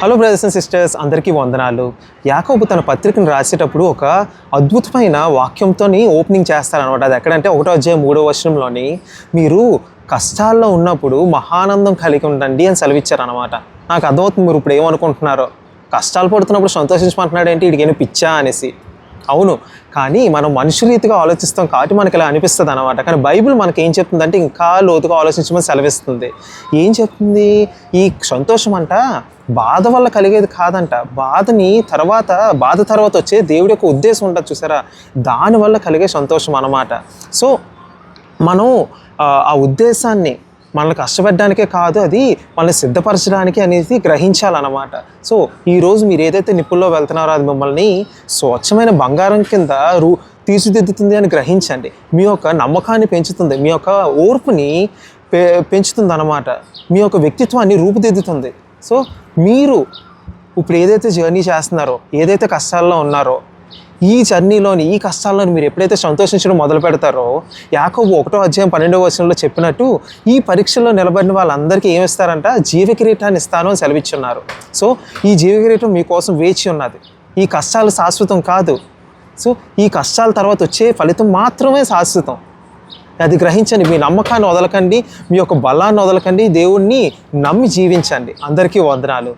Hello brothers and sisters, అందరికీ వందనాలు. యాకోబు తన పత్రికను రాసేటప్పుడు ఒక అద్భుతమైన వాక్యంతో ఓపెనింగ్ చేస్తారనమాట. అది ఎక్కడంటే 1వ అధ్యాయం 3వ వచనంలోని మీరు కష్టాల్లో ఉన్నప్పుడు మహానందం కలిగి ఉండండి అని సెలవిచ్చారనమాట. నాకు అర్థమవుతుంది మీరు ఇప్పుడు ఏమనుకుంటున్నారో, కష్టాలు పడుతున్నప్పుడు సంతోషించమంటున్నాడు ఏంటి, వీడికేమో పిచ్చా అనేసి. అవును, కానీ మనం మనుషు రీతిగా ఆలోచిస్తాం కాబట్టి మనకి ఇలా అనిపిస్తుంది అనమాట. కానీ బైబిల్ మనకి ఏం చెప్తుందంటే ఇంకా లోతుగా ఆలోచించమని సెలవిస్తుంది. ఏం చెప్తుంది? ఈ సంతోషం అంట బాధ వల్ల కలిగేది కాదంట. బాధ తర్వాత వచ్చే దేవుడి యొక్క ఉద్దేశం ఉంటుంది చూసారా, దానివల్ల కలిగే సంతోషం అన్నమాట. సో మనం ఆ ఉద్దేశాన్ని మనల్ని కష్టపెట్టడానికే కాదు, అది మనల్ని సిద్ధపరచడానికి అనేది గ్రహించాలన్నమాట. సో ఈరోజు మీరు ఏదైతే నిప్పుల్లో వెళ్తున్నారో అది మిమ్మల్ని స్వచ్ఛమైన బంగారం కింద తీర్చిదిద్దుతుంది అని గ్రహించండి. మీ యొక్క నమ్మకాన్ని పెంచుతుంది, మీ యొక్క ఓర్పుని పెంచుతుంది అన్నమాట, మీ యొక్క వ్యక్తిత్వాన్ని రూపుదిద్దుతుంది. సో మీరు ఇప్పుడు ఏదైతే జర్నీ చేస్తున్నారో, ఏదైతే కష్టాల్లో ఉన్నారో, ఈ జర్నీలోని ఈ కష్టాల్లోని మీరు ఎప్పుడైతే సంతోషించడం మొదలు పెడతారో, యాకోబు 1వ అధ్యాయం 12వ వచనంలో చెప్పినట్టు ఈ పరీక్షల్లో నిలబడిన వాళ్ళందరికీ ఏమిస్తారంట? జీవ కిరీటాన్ని ఇస్తాను అని సెలవిచ్చున్నారు. సో ఈ జీవ కిరీటం మీకోసం వేచి ఉన్నది. ఈ కష్టాలు శాశ్వతం కాదు. సో ఈ కష్టాల తర్వాత వచ్చే ఫలితం మాత్రమే శాశ్వతం. అది గ్రహించండి. మీ నమ్మకాన్ని వదలకండి, మీ యొక్క బలాన్ని వదలకండి, దేవుణ్ణి నమ్మి జీవించండి. అందరికీ వందనాలు.